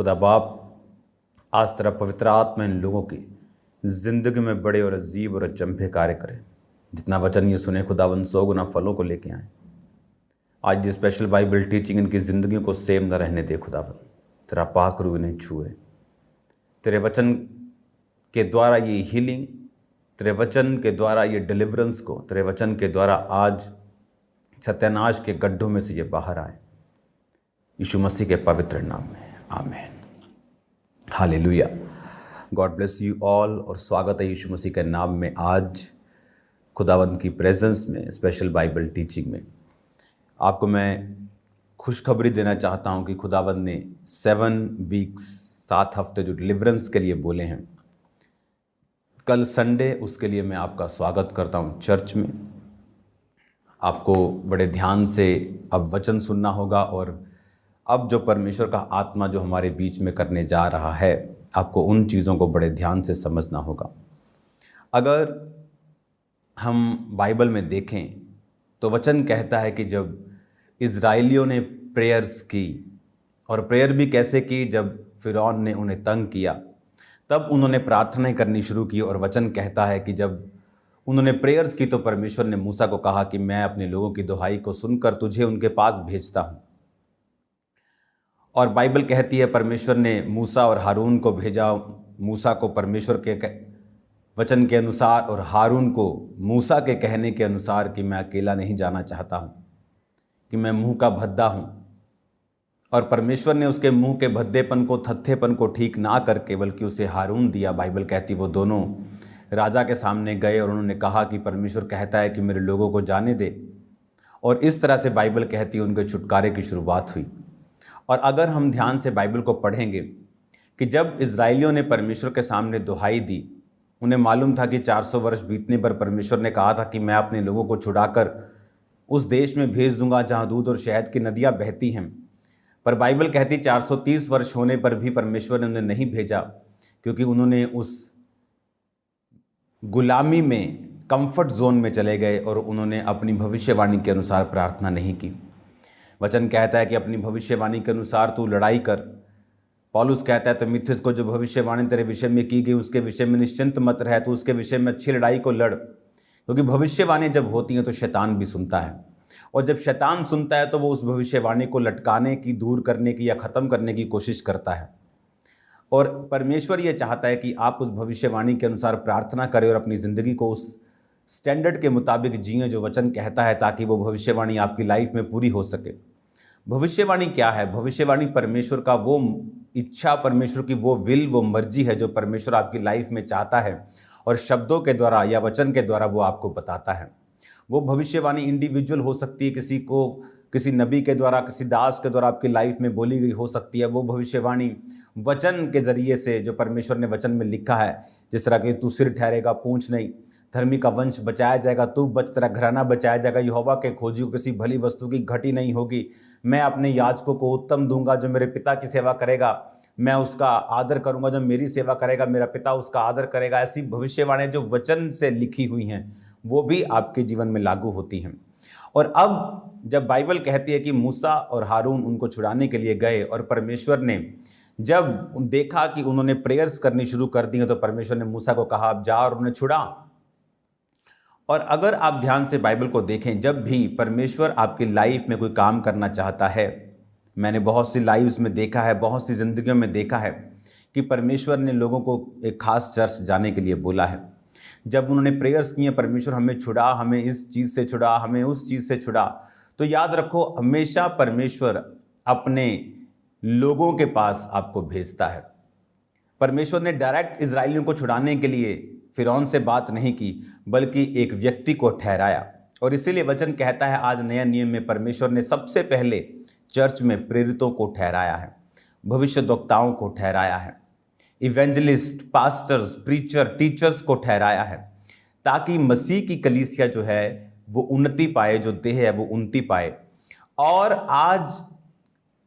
खुदा बाप आज तरह पवित्र आत्मा इन लोगों की ज़िंदगी में बड़े और अजीब और अचंभे कार्य करें। जितना वचन ये सुने खुदावन 100 गुना फलों को लेके आए। आज ये स्पेशल बाइबल टीचिंग इनकी ज़िंदगी को सेम न रहने दे खुदावन। तेरा पाक रूह इन्हें छुए। तेरे वचन के द्वारा ये हीलिंग, तेरे वचन के द्वारा ये डिलीवरेंस को, तेरे वचन के द्वारा आज सत्यानाश के गड्ढों में से ये बाहर आए, यीशु मसीह के पवित्र नाम में, आमीन। Hallelujah. God bless you all और स्वागत है यीशु मसीह के नाम में आज खुदावंद की प्रेजेंस में स्पेशल बाइबल टीचिंग में। आपको मैं खुशखबरी देना चाहता हूं कि खुदावंद ने 7 वीक्स 7 हफ्ते जो डिलीवरेंस के लिए बोले हैं, कल संडे उसके लिए मैं आपका स्वागत करता हूं चर्च में। आपको बड़े ध्यान से अब वचन सुनना होगा और अब जो परमेश्वर का आत्मा जो हमारे बीच में करने जा रहा है, आपको उन चीज़ों को बड़े ध्यान से समझना होगा। अगर हम बाइबल में देखें तो वचन कहता है कि जब इज़राइलियों ने प्रेयर्स की, और प्रेयर भी कैसे की, जब फिरौन ने उन्हें तंग किया तब उन्होंने प्रार्थनाएं करनी शुरू की। और वचन कहता है कि जब उन्होंने प्रेयर्स की तो परमेश्वर ने मूसा को कहा कि मैं अपने लोगों की दुहाई को सुनकर तुझे उनके पास भेजता हूँ। और बाइबल कहती है परमेश्वर ने मूसा और हारून को भेजा। मूसा को परमेश्वर के वचन के अनुसार और हारून को मूसा के कहने के अनुसार कि मैं अकेला नहीं जाना चाहता हूँ, कि मैं मुंह का भद्दा हूँ। और परमेश्वर ने उसके मुंह के भद्देपन को, थत्थेपन को ठीक ना करके बल्कि उसे हारून दिया। बाइबल कहती वो दोनों राजा के सामने गए और उन्होंने कहा कि परमेश्वर कहता है कि मेरे लोगों को जाने दे। और इस तरह से बाइबल कहती है उनके छुटकारे की शुरुआत हुई। और अगर हम ध्यान से बाइबल को पढ़ेंगे कि जब इज़राइलियों ने परमेश्वर के सामने दुहाई दी, उन्हें मालूम था कि 400 वर्ष बीतने पर परमेश्वर ने कहा था कि मैं अपने लोगों को छुड़ाकर उस देश में भेज दूंगा जहां दूध और शहद की नदियां बहती हैं। पर बाइबल कहती 430 वर्ष होने पर भी परमेश्वर ने उन्हें नहीं भेजा, क्योंकि उन्होंने उस गुलामी में कंफर्ट जोन में चले गए और उन्होंने अपनी भविष्यवाणी के अनुसार प्रार्थना नहीं की। वचन कहता है कि अपनी भविष्यवाणी के अनुसार तू लड़ाई कर। पौलुस कहता है तीमुथियुस को जो भविष्यवाणी तेरे विषय में की गई उसके विषय में निश्चिंत मत रह, तू उसके विषय में अच्छी लड़ाई को लड़। क्योंकि भविष्यवाणी जब होती हैं तो शैतान भी सुनता है, और जब शैतान सुनता है तो वो उस भविष्यवाणी को लटकाने की, दूर करने की या ख़त्म करने की कोशिश करता है। और परमेश्वर ये चाहता है कि आप उस भविष्यवाणी के अनुसार प्रार्थना करें और अपनी ज़िंदगी को उस स्टैंडर्ड के मुताबिक जिए जो वचन कहता है, ताकि वो भविष्यवाणी आपकी लाइफ में पूरी हो सके। भविष्यवाणी क्या है? भविष्यवाणी परमेश्वर का वो इच्छा, परमेश्वर की वो विल, वो मर्जी है जो परमेश्वर आपकी लाइफ में चाहता है, और शब्दों के द्वारा या वचन के द्वारा वो आपको बताता है। वो भविष्यवाणी इंडिविजुअल हो सकती है, किसी को, किसी नबी के द्वारा, किसी दास के द्वारा आपकी लाइफ में बोली गई हो सकती है। वो भविष्यवाणी वचन के जरिए से जो परमेश्वर ने वचन में लिखा है, जिस तरह कि तू सिर ठहरेगा पूंछ नहीं, धर्मी का वंश बचाया जाएगा, तू बच, तेरा घराना बचाया जाएगा, यहोवा के खोजी को किसी भली वस्तु की घटी नहीं होगी, मैं अपने याजकों को उत्तम दूंगा, जो मेरे पिता की सेवा करेगा मैं उसका आदर करूंगा, जो मेरी सेवा करेगा मेरा पिता उसका आदर करेगा। ऐसी भविष्यवाणी जो वचन से लिखी हुई हैं वो भी आपके जीवन में लागू होती हैं। और अब जब बाइबल कहती है कि मूसा और हारून उनको छुड़ाने के लिए गए, और परमेश्वर ने जब देखा कि उन्होंने प्रेयर्स करनी शुरू कर दी हैं, तो परमेश्वर ने मूसा को कहा अब जा और उन्हें छुड़ा। और अगर आप ध्यान से बाइबल को देखें, जब भी परमेश्वर आपकी लाइफ में कोई काम करना चाहता है, मैंने बहुत सी लाइव्स में देखा है, बहुत सी जिंदगियों में देखा है कि परमेश्वर ने लोगों को एक खास चर्च जाने के लिए बोला है। जब उन्होंने प्रेयर्स किए, परमेश्वर हमें छुड़ा, हमें इस चीज़ से छुड़ा, हमें उस चीज़ से छुड़ा, तो याद रखो हमेशा परमेश्वर अपने लोगों के पास आपको भेजता है। परमेश्वर ने डायरेक्ट इजराइलियों को छुड़ाने के लिए फिरौन से बात नहीं की, बल्कि एक व्यक्ति को ठहराया। और इसीलिए वचन कहता है आज नया नियम में परमेश्वर ने सबसे पहले चर्च में प्रेरितों को ठहराया है, भविष्यद्वक्ताओं को ठहराया है, इवेंजलिस्ट, पास्टर्स, प्रीचर, टीचर्स को ठहराया है, ताकि मसीह की कलीसिया जो है वो उन्नति पाए, जो देह है वो उन्नति पाए। और आज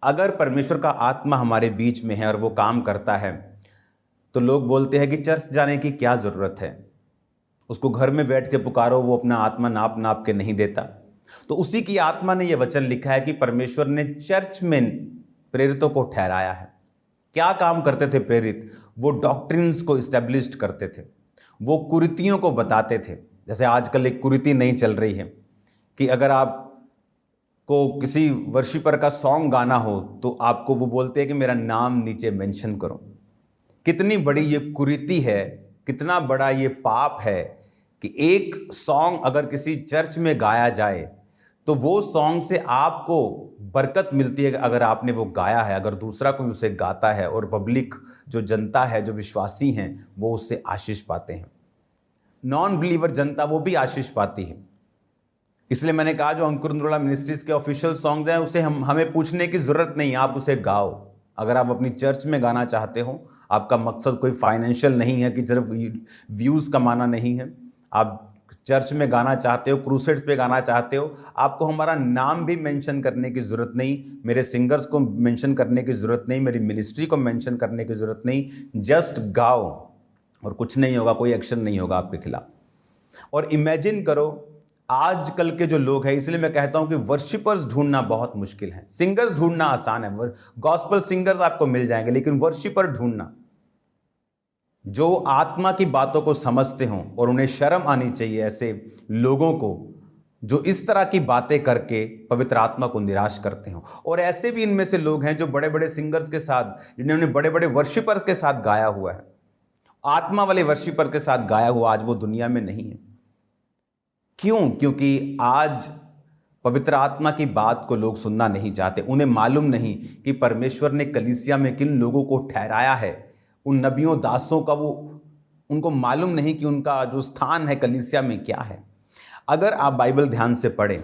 अगर परमेश्वर का आत्मा हमारे बीच में है और वो काम करता है, तो लोग बोलते हैं कि चर्च जाने की क्या ज़रूरत है, उसको घर में बैठ के पुकारो, वो अपना आत्मा नाप नाप के नहीं देता। तो उसी की आत्मा ने यह वचन लिखा है कि परमेश्वर ने चर्च में प्रेरितों को ठहराया है। क्या काम करते थे प्रेरित? वो डॉक्ट्रिन्स को इस्टेब्लिश्ड करते थे, वो कुरीतियों को बताते थे। जैसे आजकल एक कुरीति नहीं चल रही है कि अगर आप को किसी वर्शिपर का सॉन्ग गाना हो तो आपको वो बोलते हैं कि मेरा नाम नीचे मेंशन करो। कितनी बड़ी ये कुरीति है, कितना बड़ा ये पाप है कि एक सॉन्ग अगर किसी चर्च में गाया जाए तो वो सॉन्ग से आपको बरकत मिलती है अगर आपने वो गाया है, अगर दूसरा कोई उसे गाता है, और पब्लिक जो जनता है, जो विश्वासी हैं, वो उससे आशीष पाते हैं। नॉन बिलीवर जनता वो भी आशीष पाती है। इसलिए मैंने कहा जो अंकुर नरोला मिनिस्ट्रीज के ऑफिशियल सॉन्ग्स हैं उसे हमें पूछने की जरूरत नहीं, आप उसे गाओ। अगर आप अपनी चर्च में गाना चाहते हो, आपका मकसद कोई फाइनेंशियल नहीं है कि सिर्फ व्यूज़ कमाना नहीं है, आप चर्च में गाना चाहते हो, क्रूसेड्स पे गाना चाहते हो, आपको हमारा नाम भी मेंशन करने की ज़रूरत नहीं, मेरे सिंगर्स को मेंशन करने की ज़रूरत नहीं, मेरी मिनिस्ट्री को मेंशन करने की ज़रूरत नहीं, जस्ट गाओ और कुछ नहीं होगा, कोई एक्शन नहीं होगा आपके खिलाफ। और इमेजिन करो आजकल के जो लोग हैं, इसलिए मैं कहता हूं कि वर्शिपर्स ढूंढना बहुत मुश्किल है। सिंगर्स ढूंढना आसान है, गॉस्पेल सिंगर्स आपको मिल जाएंगे, लेकिन वर्शिपर ढूंढना जो आत्मा की बातों को समझते हों और उन्हें शर्म आनी चाहिए ऐसे लोगों को जो इस तरह की बातें करके पवित्र आत्मा को निराश करते हो। और ऐसे भी इनमें से लोग हैं जो बड़े बड़े सिंगर्स के साथ, जिन्होंने बड़े बड़े वर्शिपर्स के साथ गाया हुआ है, आत्मा वाले वर्शिपर के साथ गाया हुआ, आज वो दुनिया में नहीं है। क्यों? क्योंकि आज पवित्र आत्मा की बात को लोग सुनना नहीं चाहते। उन्हें मालूम नहीं कि परमेश्वर ने कलीसिया में किन लोगों को ठहराया है। उन नबियों दासों का वो उनको मालूम नहीं कि उनका जो स्थान है कलीसिया में क्या है। अगर आप बाइबल ध्यान से पढ़ें,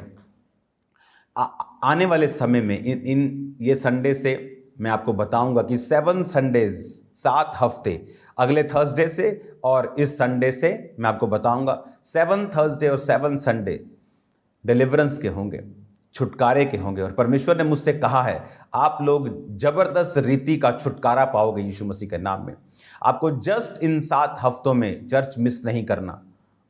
आने वाले समय में इन ये संडे से मैं आपको बताऊंगा कि 7 संडेज, 7 हफ्ते, अगले थर्सडे से और इस संडे से मैं आपको बताऊंगा 7 थर्सडे और 7 संडे डिलीवरेंस के होंगे, छुटकारे के होंगे। और परमेश्वर ने मुझसे कहा है आप लोग जबरदस्त रीति का छुटकारा पाओगे यीशु मसीह के नाम में। आपको जस्ट इन 7 हफ्तों में चर्च मिस नहीं करना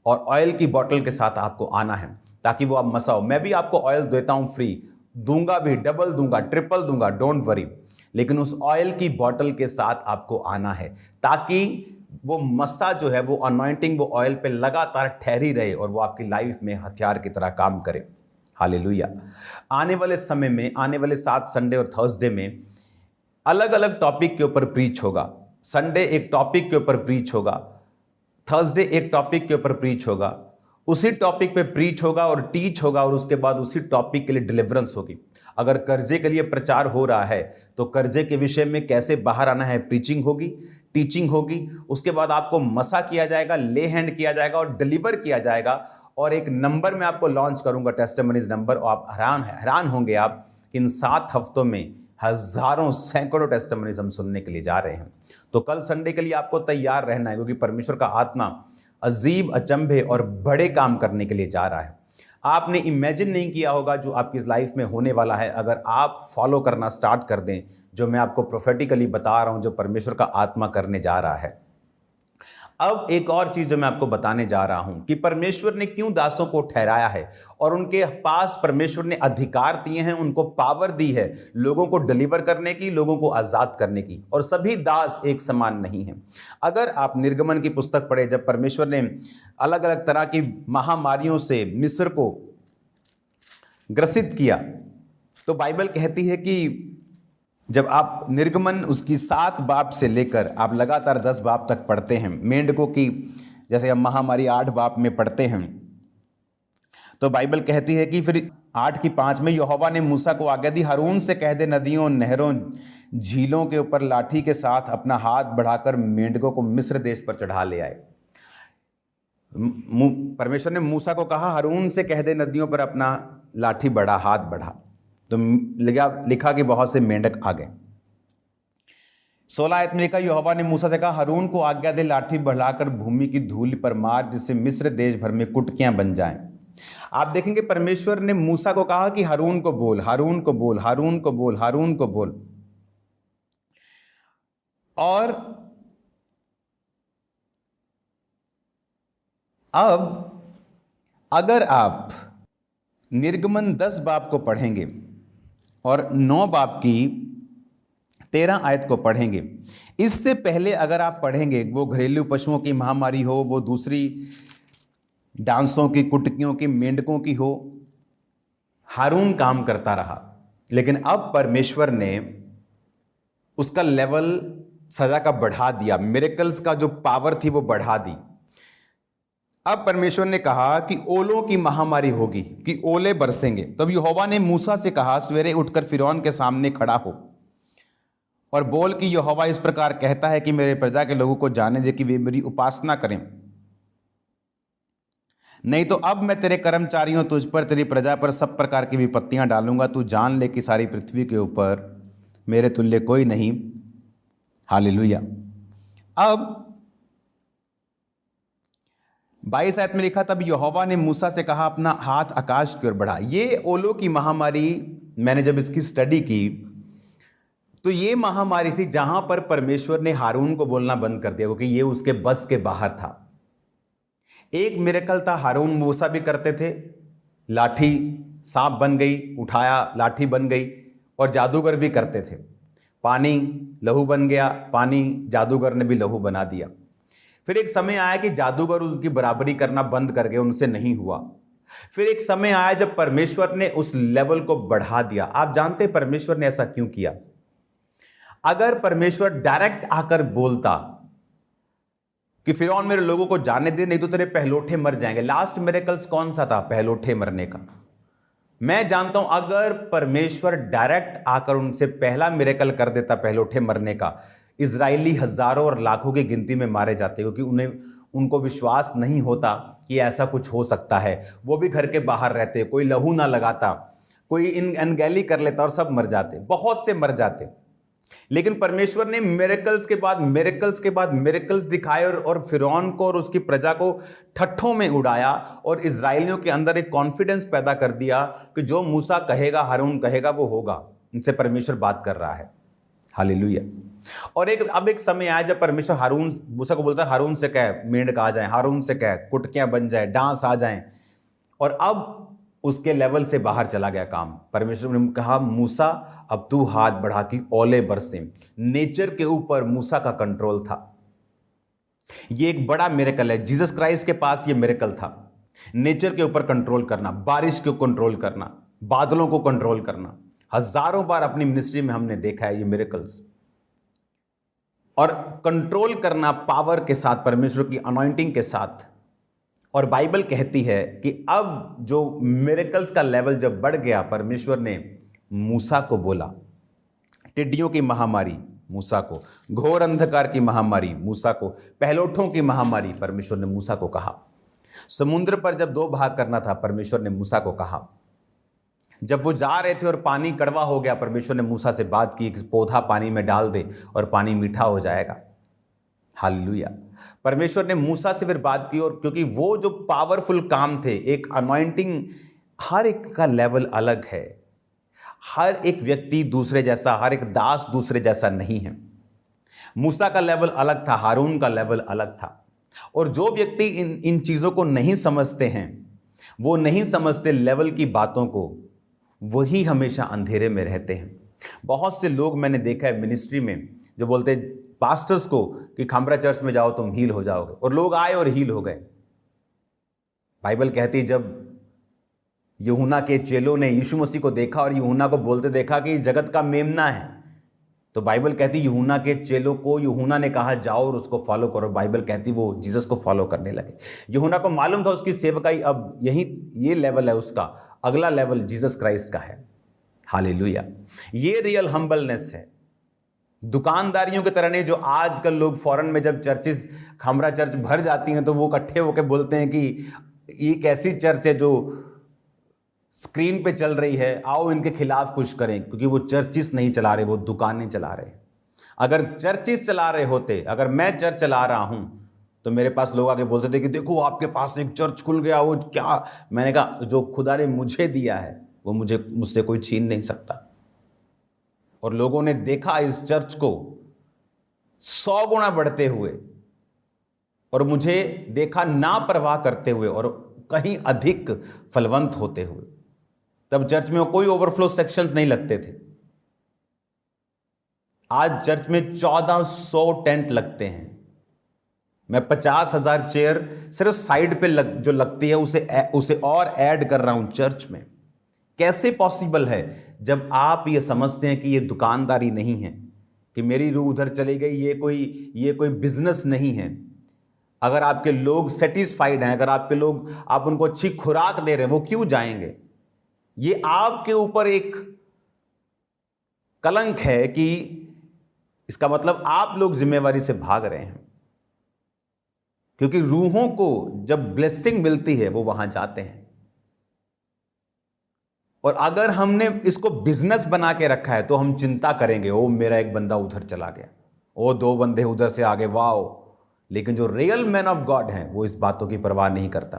और ऑयल की बोतल के साथ आपको आना है ताकि वो आप मसाओ। मैं भी आपको ऑयल देता हूं फ्री, दूंगा भी, डबल दूंगा, ट्रिपल दूंगा, डोंट वरी, लेकिन उस ऑयल की बोतल के साथ आपको आना है ताकि वो मसा जो है, वो अनॉइंटिंग, वो ऑयल पे लगातार ठहरी रहे और वो आपकी लाइफ में हथियार की तरह काम करे। हालेलुया। आने वाले समय में, आने वाले 7 संडे और थर्सडे में अलग अलग टॉपिक के ऊपर प्रीच होगा। संडे एक टॉपिक के ऊपर प्रीच होगा, थर्सडे एक टॉपिक के ऊपर प्रीच होगा, उसी टॉपिक पे प्रीच होगा और टीच होगा, और उसके बाद उसी टॉपिक के लिए डिलीवरेंस होगी। अगर कर्जे के लिए प्रचार हो रहा है तो कर्जे के विषय में कैसे बाहर आना है, प्रीचिंग होगी, टीचिंग होगी। उसके बाद आपको मसा किया जाएगा, ले हैंड किया जाएगा और डिलीवर किया जाएगा। और एक नंबर मैं आपको लॉन्च करूंगा, टेस्टिमनीज नंबर, और आप हैरान होंगे आप कि इन 7 हफ्तों में हजारों, सैकड़ों टेस्टिमनीज हम सुनने के लिए जा रहे हैं। तो कल संडे के लिए आपको तैयार रहना है, क्योंकि परमेश्वर का आत्मा अजीब, अचंभे और बड़े काम करने के लिए जा रहा है। आपने इमेजिन नहीं किया होगा जो आपकी लाइफ में होने वाला है अगर आप फॉलो करना स्टार्ट कर दें, जो मैं आपको प्रोफेटिकली बता रहा हूं, जो परमेश्वर का आत्मा करने जा रहा है। अब एक और चीज जो मैं आपको बताने जा रहा हूं कि परमेश्वर ने क्यों दासों को ठहराया है और उनके पास परमेश्वर ने अधिकार दिए हैं, उनको पावर दी है लोगों को डिलीवर करने की, लोगों को आजाद करने की। और सभी दास एक समान नहीं हैं। अगर आप निर्गमन की पुस्तक पढ़े, जब परमेश्वर ने अलग अलग तरह की महामारियों से मिस्र को ग्रसित किया, तो बाइबल कहती है कि जब आप निर्गमन उसकी 7 बाब से लेकर आप लगातार 10 बाब तक पढ़ते हैं, मेंढकों की जैसे हम महामारी 8 बाब में पढ़ते हैं, तो बाइबल कहती है कि फिर 8 की 5 में यहोवा ने मूसा को आज्ञा दी, हारून से कह दे नदियों, नहरों, झीलों के ऊपर लाठी के साथ अपना हाथ बढ़ाकर मेंढकों को मिस्र देश पर चढ़ा ले आए। परमेश्वर ने मूसा को कहा हारून से कह दे नदियों पर अपना लाठी बढ़ा, हाथ बढ़ा, तो लिखा कि बहुत से मेंढक आ गए। 16 आयत में लिखा, यहोवा ने मूसा से कहा हारून को आज्ञा दे लाठी बढ़ाकर भूमि की धूल पर मार, जिससे मिस्र देश भर में कुटकियां बन जाएं। आप देखेंगे परमेश्वर ने मूसा को कहा कि हारून को बोल, हारून को बोल, हारून को बोल, हारून को बोल। और अब अगर आप निर्गमन 10 बाब को पढ़ेंगे और 9 बाब की 13 आयत को पढ़ेंगे। इससे पहले अगर आप पढ़ेंगे, वो घरेलू पशुओं की महामारी हो, वो दूसरी डांसों की, कुटकियों की, मेंढकों की हो, हारून काम करता रहा, लेकिन अब परमेश्वर ने उसका लेवल सजा का बढ़ा दिया। मिरेकल्स का जो पावर थी वो बढ़ा दी। अब परमेश्वर ने कहा कि ओलों की महामारी होगी, कि ओले बरसेंगे। तब यहोवा ने मूसा से कहा, सवेरे उठकर फिरौन के सामने खड़ा हो और बोल कि यहोवा इस प्रकार कहता है कि मेरे प्रजा के लोगों को जाने दे कि वे मेरी उपासना करें, नहीं तो अब मैं तेरे कर्मचारियों, तुझ पर, तेरी प्रजा पर सब प्रकार की विपत्तियां डालूंगा। तू जान ले कि सारी पृथ्वी के ऊपर मेरे तुल्य कोई नहीं। हालेलुया। अब 22 आयत में लिखा, तब यहोवा ने मूसा से कहा, अपना हाथ आकाश की ओर बढ़ा। ये ओलों की महामारी, मैंने जब इसकी स्टडी की तो ये महामारी थी जहां पर परमेश्वर ने हारून को बोलना बंद कर दिया, क्योंकि ये उसके बस के बाहर था। एक मिरेकल था, हारून मूसा भी करते थे, लाठी सांप बन गई, उठाया लाठी बन गई, और जादूगर भी करते थे, पानी लहू बन गया, पानी जादूगर ने भी लहू बना दिया। फिर एक समय आया कि जादूगर उनकी बराबरी करना बंद कर गए, उनसे नहीं हुआ। फिर एक समय आया जब परमेश्वर ने उस लेवल को बढ़ा दिया। आप जानते हैं परमेश्वर ने ऐसा क्यों किया? अगर परमेश्वर डायरेक्ट आकर बोलता कि फिरौन मेरे लोगों को जाने दे, नहीं तो तेरे पहलोठे मर जाएंगे। लास्ट मिरेकल्स कौन सा था? पहलोठे मरने का। मैं जानता हूं अगर परमेश्वर डायरेक्ट आकर उनसे पहला मिरेकल कर देता, पहलोठे मरने का, इजरायली हजारों और लाखों की गिनती में मारे जाते, क्योंकि उनको विश्वास नहीं होता कि ऐसा कुछ हो सकता है। वो भी घर के बाहर रहते, कोई लहू ना लगाता, कोई अनगैली कर लेता और सब मर जाते, बहुत से मर जाते। लेकिन परमेश्वर ने मिरेकल्स के बाद मिरेकल्स के बाद मिरेकल्स दिखाए और फिरौन को और उसकी प्रजा को ठट्ठों में उड़ाया, और इजरायलियों के अंदर एक कॉन्फिडेंस पैदा कर दिया कि जो मूसा कहेगा, हारून कहेगा, वो होगा। इनसे परमेश्वर बात कर रहा है। हालेलुया। और अब एक समय आया जब परमेश्वर मूसा को बोलता है, हारून से कह मेंढक आ जाए, हारून से कह कुटकियां बन जाए, डांस आ जाए। और अब उसके लेवल से बाहर चला गया काम। परमेश्वर ने कहा, मूसा अब तू हाथ बढ़ा कि ओले बरसे। नेचर के ऊपर मूसा का कंट्रोल था। ये एक बड़ा मिरेकल है। जीसस क्राइस्ट के पास ये मिरेकल था, नेचर के ऊपर कंट्रोल करना, बारिश को कंट्रोल करना, बादलों को कंट्रोल करना। हजारों बार अपनी मिनिस्ट्री में हमने देखा है ये मिरेकल्स। और कंट्रोल करना पावर के साथ, परमेश्वर की अनॉइंटिंग के साथ। और बाइबल कहती है कि अब जो मिरेकल्स का लेवल जब बढ़ गया, परमेश्वर ने मूसा को बोला, टिड्डियों की महामारी मूसा को, घोर अंधकार की महामारी मूसा को, पहलोठों की महामारी परमेश्वर ने मूसा को कहा। समुद्र पर जब 2 भाग करना था, परमेश्वर ने मूसा को कहा। जब वो जा रहे थे और पानी कड़वा हो गया, परमेश्वर ने मूसा से बात की कि पौधा पानी में डाल दे और पानी मीठा हो जाएगा। हालेलुया। परमेश्वर ने मूसा से फिर बात की, और क्योंकि वो जो पावरफुल काम थे, एक अनॉइंटिंग, हर एक का लेवल अलग है। हर एक व्यक्ति दूसरे जैसा, हर एक दास दूसरे जैसा नहीं है। मूसा का लेवल अलग था, हारून का लेवल अलग था। और जो व्यक्ति इन चीजों को नहीं समझते हैं, वो नहीं समझते लेवल की बातों को, वही हमेशा अंधेरे में रहते हैं। बहुत से लोग मैंने देखा है मिनिस्ट्री में जो बोलते हैं पास्टर्स को कि खामरा चर्च में जाओ तुम हील हो जाओगे, और लोग आए और हील हो गए। बाइबल कहती जब यूहन्ना के चेलों ने यीशु मसीह को देखा और यूहन्ना को बोलते देखा कि जगत का मेमना है, तो बाइबल कहती यूहन्ना के चेलों को यूहन्ना ने कहा जाओ और उसको फॉलो करो। बाइबल कहती वो जीसस को फॉलो करने लगे। यूहन्ना को मालूम था उसकी सेवकाई अब ये लेवल है उसका, अगला लेवल जीसस क्राइस्ट का है। हालेलुया। ये रियल हम्बलनेस है। दुकानदारियों की तरह नहीं, जो आजकल लोग फॉरेन में जब चर्चेस, खामरा चर्च भर जाती हैं तो वो इकट्ठे होकर बोलते हैं कि ये कैसी चर्च है जो स्क्रीन पे चल रही है, आओ इनके खिलाफ कुछ करें, क्योंकि वो चर्चिस नहीं चला रहे, वो दुकानें चला रहे। अगर चर्चिस चला रहे होते, अगर मैं चर्च चला रहा हूं, तो मेरे पास लोग आके बोलते थे कि देखो आपके पास एक चर्च खुल गया, वो क्या। मैंने कहा जो खुदा ने मुझे दिया है वो मुझसे कोई छीन नहीं सकता। और लोगों ने देखा इस चर्च को 100 गुना बढ़ते हुए, और मुझे देखा ना परवाह करते हुए और कहीं अधिक फलवंत होते हुए। तब चर्च में कोई ओवरफ्लो सेक्शंस नहीं लगते थे। आज चर्च में 1400 टेंट लगते हैं। मैं 50,000 चेयर सिर्फ साइड पे जो लगती है उसे और ऐड कर रहा हूं चर्च में। कैसे पॉसिबल है? जब आप ये समझते हैं कि ये दुकानदारी नहीं है, कि मेरी रूह उधर चली गई, ये कोई बिजनेस नहीं है। अगर आपके लोग सेटिस्फाइड हैं, अगर आपके लोग, आप उनको अच्छी खुराक दे रहे हैं, वो क्यों जाएंगे? ये आपके ऊपर एक कलंक है कि इसका मतलब आप लोग जिम्मेवारी से भाग रहे हैं। क्योंकि रूहों को जब ब्लेसिंग मिलती है वो वहां जाते हैं। और अगर हमने इसको बिजनेस बना के रखा है तो हम चिंता करेंगे, ओ मेरा एक बंदा उधर चला गया, ओ 2 बंदे उधर से आगे, वाओ। लेकिन जो रियल मैन ऑफ गॉड है वो इस बातों की परवाह नहीं करता।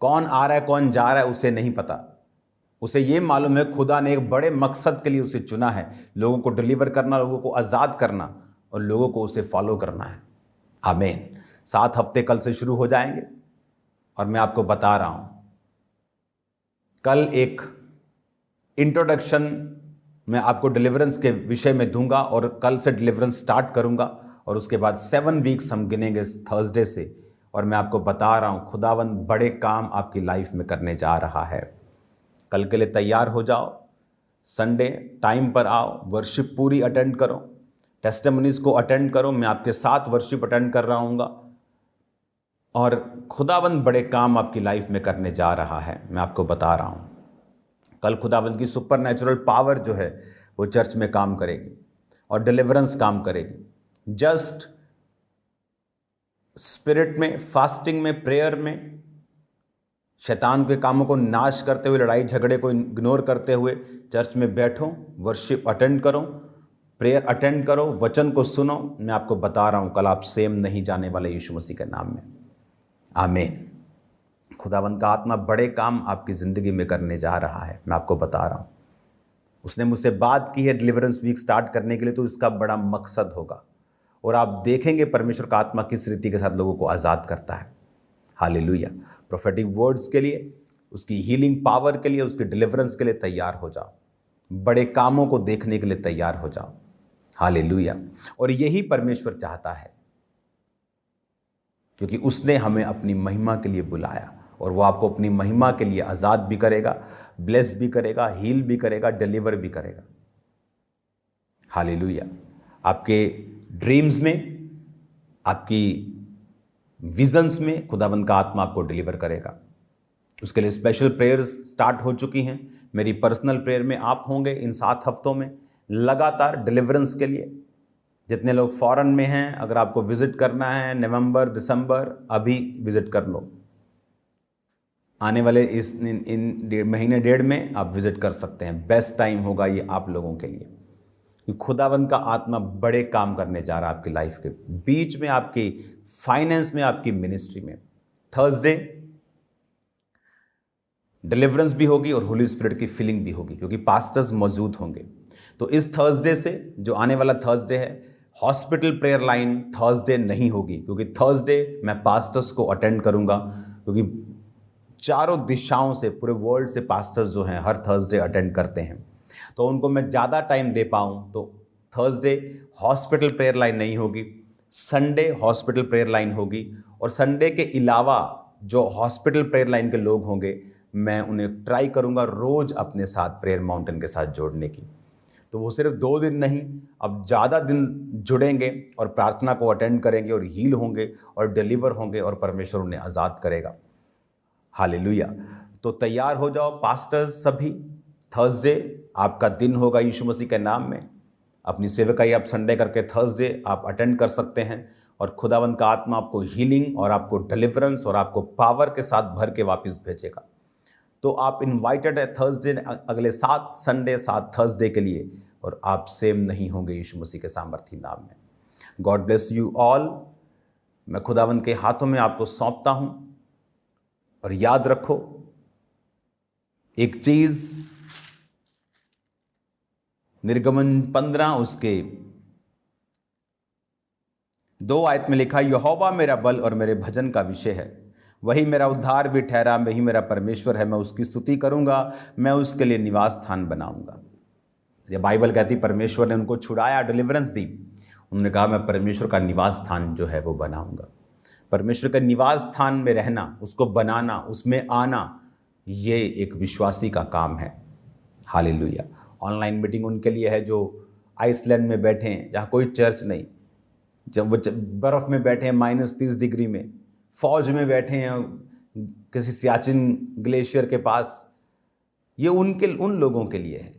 कौन आ रहा है कौन जा रहा है उसे नहीं पता। उसे ये मालूम है खुदा ने एक बड़े मकसद के लिए उसे चुना है, लोगों को डिलीवर करना, लोगों को आज़ाद करना और लोगों को उसे फॉलो करना है। आमीन। 7 हफ्ते कल से शुरू हो जाएंगे और मैं आपको बता रहा हूं, कल एक इंट्रोडक्शन मैं आपको डिलीवरेंस के विषय में दूंगा और कल से डिलीवरेंस स्टार्ट करूंगा और उसके बाद 7 वीक्स हम गिनेंगे थर्सडे से। और मैं आपको बता रहा हूं खुदावंद बड़े काम आपकी लाइफ में करने जा रहा है। कल के लिए तैयार हो जाओ। संडे टाइम पर आओ, वर्शिप पूरी अटेंड करो, टेस्टिमनीज को अटेंड करो। मैं आपके साथ वर्शिप अटेंड कर रहा हूँगा और खुदावंद बड़े काम आपकी लाइफ में करने जा रहा है। मैं आपको बता रहा हूँ कल खुदावंद की सुपरनैचुरल पावर जो है वो चर्च में काम करेगी और डिलीवरेंस काम करेगी। जस्ट स्पिरिट में, फास्टिंग में, प्रेयर में, शैतान के कामों को नाश करते हुए, लड़ाई झगड़े को इग्नोर करते हुए चर्च में बैठो, वर्शिप अटेंड करो, प्रेयर अटेंड करो, वचन को सुनो। मैं आपको बता रहा हूँ कल आप सेम नहीं जाने वाले यीशु मसीह के नाम में। आमीन। खुदावंद का आत्मा बड़े काम आपकी ज़िंदगी में करने जा रहा है। मैं आपको बता रहा हूँ उसने मुझसे बात की है डिलीवरेंस वीक स्टार्ट करने के लिए, तो इसका बड़ा मकसद होगा और आप देखेंगे परमेश्वर का आत्मा किस रीति के साथ लोगों को आज़ाद करता है। हालेलुया। प्रोफेटिक वर्ड्स के लिए, उसकी हीलिंग पावर के लिए, उसके डिलीवरेंस के लिए तैयार हो जाओ। बड़े कामों को देखने के लिए तैयार हो जाओ। हालेलुया। और यही परमेश्वर चाहता है, क्योंकि उसने हमें अपनी महिमा के लिए बुलाया और वो आपको अपनी महिमा के लिए आज़ाद भी करेगा, ब्लेस भी करेगा, हील भी करेगा, डिलीवर भी करेगा। हालेलुया। आपके ड्रीम्स में, आपकी विजन्स में खुदाबंद का आत्मा आपको डिलीवर करेगा। उसके लिए स्पेशल प्रेयर्स स्टार्ट हो चुकी हैं। मेरी पर्सनल प्रेयर में आप होंगे इन 7 हफ्तों में लगातार डिलीवरेंस के लिए। जितने लोग फॉरेन में हैं, अगर आपको विजिट करना है नवंबर दिसंबर, अभी विजिट कर लो। आने वाले इन महीने डेढ़ में आप विजिट कर सकते हैं। बेस्ट टाइम होगा ये आप लोगों के लिए, कि खुदावंद का आत्मा बड़े काम करने जा रहा है आपकी लाइफ के बीच में, आपकी फाइनेंस में, आपकी मिनिस्ट्री में। थर्सडे डिलीवरेंस भी होगी और होली स्पिरिट की फिलिंग भी होगी, क्योंकि पास्टर्स मौजूद होंगे। तो इस थर्सडे से, जो आने वाला थर्सडे है, हॉस्पिटल प्रेयर लाइन थर्सडे नहीं होगी, क्योंकि थर्सडे मैं पास्टर्स को अटेंड करूंगा, क्योंकि चारों दिशाओं से, पूरे वर्ल्ड से पास्टर्स जो हैं हर थर्सडे अटेंड करते हैं, तो उनको मैं ज़्यादा टाइम दे पाऊँ। तो थर्सडे हॉस्पिटल प्रेयर लाइन नहीं होगी, संडे हॉस्पिटल प्रेयर लाइन होगी। और संडे के अलावा जो हॉस्पिटल प्रेयर लाइन के लोग होंगे, मैं उन्हें ट्राई करूंगा रोज़ अपने साथ प्रेयर माउंटेन के साथ जोड़ने की। तो वो सिर्फ 2 दिन नहीं, अब ज़्यादा दिन जुड़ेंगे और प्रार्थना को अटेंड करेंगे और हील होंगे और डिलीवर होंगे और परमेश्वर उन्हें आज़ाद करेगा। हालेलुया। तो तैयार हो जाओ पास्टर्स सभी। थर्सडे आपका दिन होगा यीशु मसीह के नाम में। अपनी सेवकाई आप संडे करके थर्सडे आप अटेंड कर सकते हैं और खुदावंद का आत्मा आपको हीलिंग और आपको डिलीवरेंस और आपको पावर के साथ भर के वापस भेजेगा। तो आप इनवाइटेड है थर्सडे, अगले 7 संडे 7 थर्सडे के लिए, और आप सेम नहीं होंगे यीशु मसीह के सामर्थी नाम में। God bless you all. मैं खुदावंद के हाथों में आपको सौंपता हूं और याद रखो एक चीज, निर्गमन 15 उसके 2 आयत में लिखा, यहोवा मेरा बल और मेरे भजन का विषय है, वही मेरा उद्धार भी ठहरा, वही मेरा परमेश्वर है, मैं उसकी स्तुति करूंगा, मैं उसके लिए निवास स्थान बनाऊंगा। ये बाइबल कहती परमेश्वर ने उनको छुड़ाया, डिलीवरेंस दी। उन्होंने कहा मैं परमेश्वर का निवास स्थान जो है वो बनाऊंगा। परमेश्वर का निवास स्थान में रहना, उसको बनाना, उसमें आना, ये एक विश्वासी का काम है। हालेलुया। ऑनलाइन मीटिंग उनके लिए है जो आइसलैंड में बैठे हैं, जहाँ कोई चर्च नहीं, जब वो बर्फ़ में बैठे हैं -30 डिग्री में, फौज में बैठे हैं किसी सियाचिन ग्लेशियर के पास। ये उन लोगों के लिए है।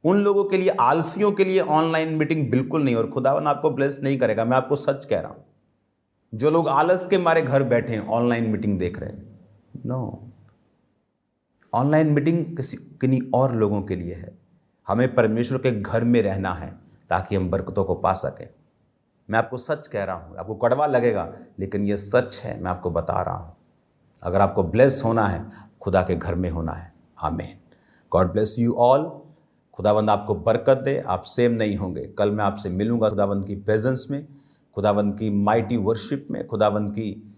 उन लोगों के लिए, आलसियों के लिए ऑनलाइन मीटिंग बिल्कुल नहीं, और खुदावन आपको ब्लेस नहीं करेगा। मैं आपको सच कह रहा हूँ, जो लोग आलस के मारे घर बैठे हैं ऑनलाइन मीटिंग देख रहे हैं, नो, ऑनलाइन मीटिंग किन्हीं और लोगों के लिए है। हमें परमेश्वर के घर में रहना है ताकि हम बरकतों को पा सकें। मैं आपको सच कह रहा हूँ, आपको कड़वा लगेगा लेकिन ये सच है, मैं आपको बता रहा हूँ। अगर आपको ब्लेस होना है, खुदा के घर में होना है। आमीन। God bless you all. खुदावंद आपको बरकत दे। आप सेम नहीं होंगे। कल मैं आपसे मिलूंगा खुदावंद की प्रेजेंस में, खुदावंद की माइटी वर्शिप में, खुदावंद की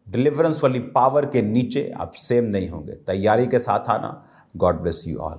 डिलीवरेंस वाली पावर के नीचे। आप सेम नहीं होंगे। तैयारी के साथ आना। God bless you all.